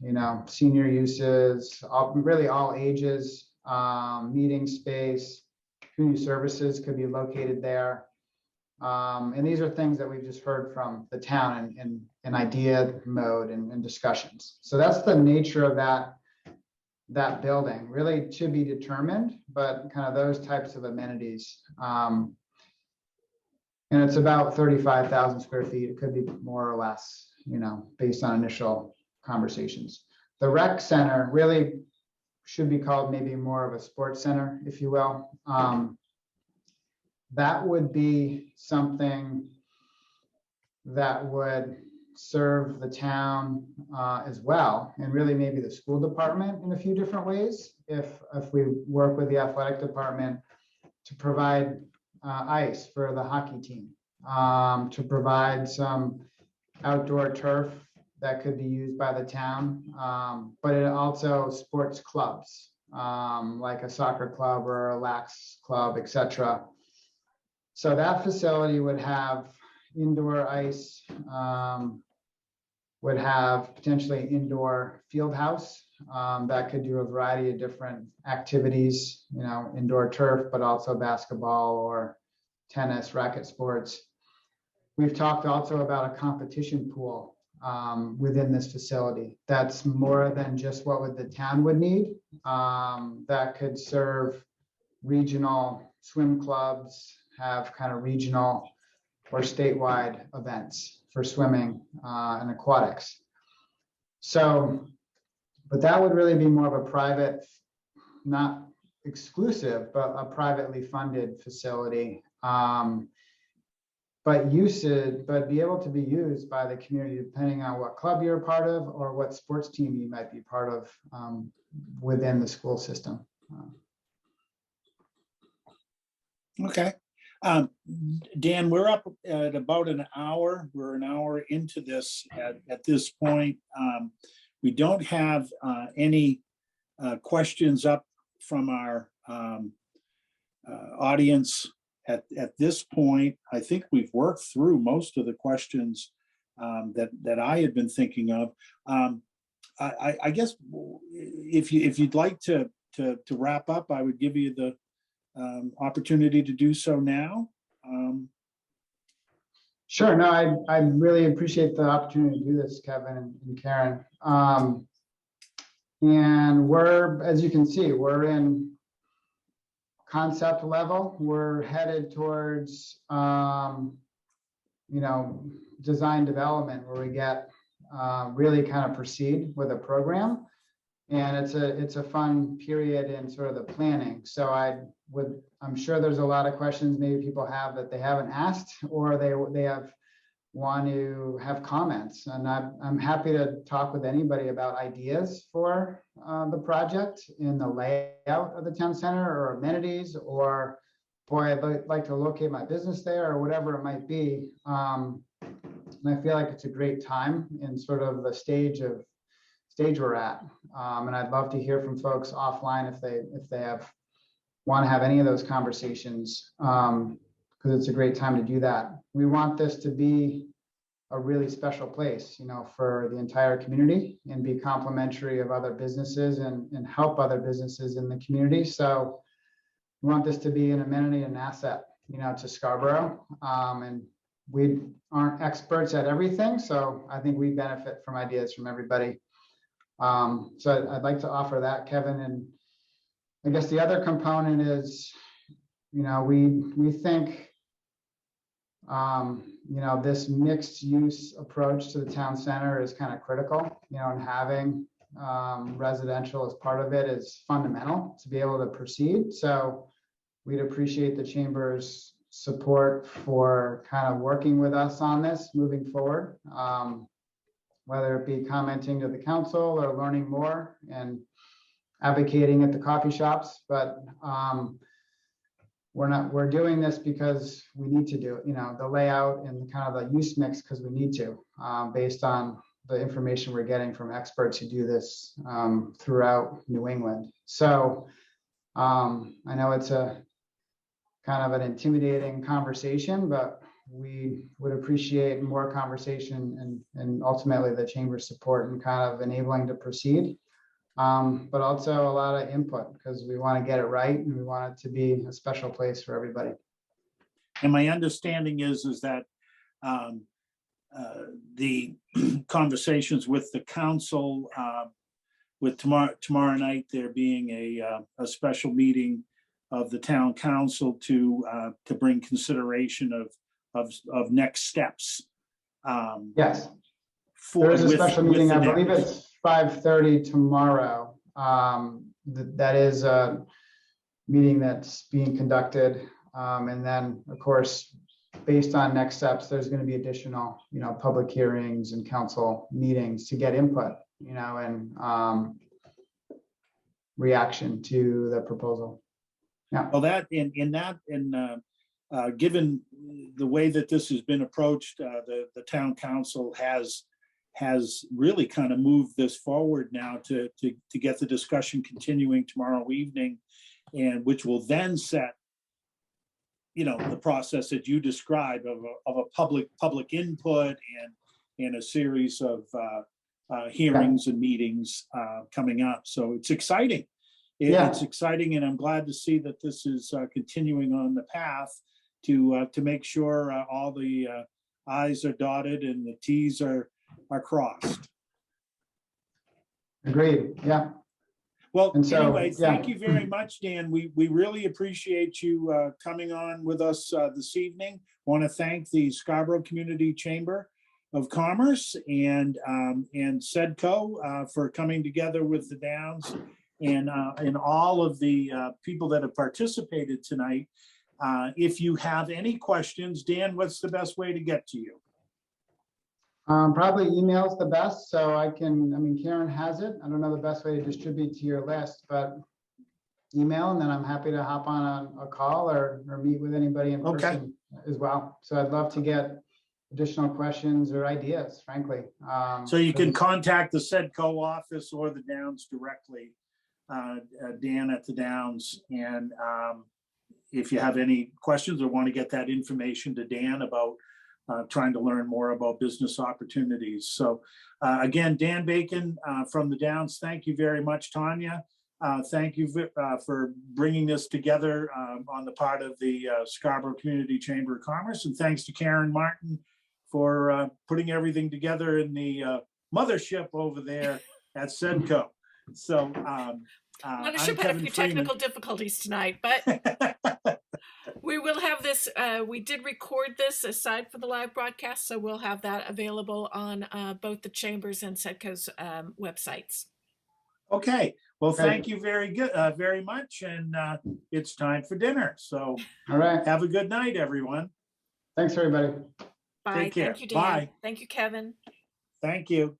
senior uses, really all ages, meeting space, community services could be located there. And these are things that we've just heard from the town in idea mode and discussions. So that's the nature of that building, really to be determined, but kind of those types of amenities. And it's about 35,000 square feet. It could be more or less, based on initial conversations. The rec center really should be called maybe more of a sports center, if you will. That would be something that would serve the town as well, and really maybe the school department in a few different ways. If we work with the athletic department to provide ice for the hockey team, to provide some outdoor turf that could be used by the town, but it also sports clubs, like a soccer club or a lax club, etc. So that facility would have indoor ice, would have potentially indoor field house that could do a variety of different activities, indoor turf, but also basketball or tennis, racket sports. We've talked also about a competition pool within this facility. That's more than just what the town would need. That could serve regional swim clubs, have kind of regional or statewide events for swimming and aquatics. So, but that would really be more of a private, not exclusive, but a privately funded facility. But be able to be used by the community depending on what club you're a part of or what sports team you might be part of within the school system. Okay. Dan, we're up at about an hour. We're an hour into this at this point. We don't have any questions up from our audience at this point. I think we've worked through most of the questions that I had been thinking of. I guess if you'd like to wrap up, I would give you the opportunity to do so now. Sure. No, I really appreciate the opportunity to do this, Kevin and Karen. And we're, as you can see, we're in concept level. We're headed towards, design development where we get really kind of proceed with a program. And it's a fun period in sort of the planning. So I'm sure there's a lot of questions maybe people have that they haven't asked, or they want to have comments. And I'm happy to talk with anybody about ideas for the project in the layout of the town center or amenities, or boy, I'd like to locate my business there, or whatever it might be. And I feel like it's a great time in sort of the stage we're at. And I'd love to hear from folks offline if they want to have any of those conversations, because it's a great time to do that. We want this to be a really special place, for the entire community, and be complementary of other businesses and help other businesses in the community. So we want this to be an amenity and asset, to Scarborough. And we aren't experts at everything, so I think we benefit from ideas from everybody. So I'd like to offer that, Kevin. And I guess the other component is, we think, this mixed use approach to the town center is kind of critical, and having residential as part of it is fundamental to be able to proceed. So we'd appreciate the chamber's support for kind of working with us on this moving forward. whether it be commenting to the council or learning more and advocating at the coffee shops. But we're doing this because we need to do it, the layout and kind of the use mix because we need to, based on the information we're getting from experts who do this throughout New England. So I know it's a kind of an intimidating conversation, but we would appreciate more conversation and ultimately the chamber's support and kind of enabling to proceed. But also a lot of input because we want to get it right and we want it to be a special place for everybody. And my understanding is that the conversations with the council, with tomorrow night, there being a special meeting of the town council to bring consideration of next steps. Yes, there is a special meeting. I believe network. it's 5:30 tomorrow. That is a meeting that's being conducted. And then, of course, based on next steps, there's going to be additional, public hearings and council meetings to get input, and reaction to the proposal. Yeah. Well, given the way that this has been approached, the town council has really kind of moved this forward now to get the discussion continuing tomorrow evening, and which will then set, the process that you described of a public input and a series of hearings and meetings coming up. So it's exciting. It's exciting, and I'm glad to see that this is continuing on the path to make sure all the I's are dotted and the T's are crossed. Agreed. Yeah. Well, And so, anyway, yeah. thank you very much, Dan. We really appreciate you coming on with us this evening. Want to thank the Scarborough Community Chamber of Commerce and SEDCO for coming together with the Downs and all of the people that have participated tonight. If you have any questions, Dan, what's the best way to get to you? Probably email's the best, so Karen has it. I don't know the best way to distribute to your list, but email, and then I'm happy to hop on a call or meet with anybody in person as well. So I'd love to get additional questions or ideas, frankly. So you can contact the SEDCO office or the Downs directly, Dan at the Downs. And if you have any questions or want to get that information to Dan about trying to learn more about business opportunities. So again, Dan Bacon from the Downs, thank you very much, Tanya. Thank you for bringing this together on the part of the Scarborough Community Chamber of Commerce. And thanks to Karen Martin for putting everything together in the mothership over there at SEDCO. So Mothership had a few technical difficulties tonight, but we will have this. We did record this aside from the live broadcast, so we'll have that available on both the Chambers and SEDCO's websites. Okay. Well, thank you very much. And it's time for dinner. So all right. Have a good night, everyone. Thanks, everybody. Bye. Take care. Thank you, Dan. Bye. Thank you, Kevin. Thank you.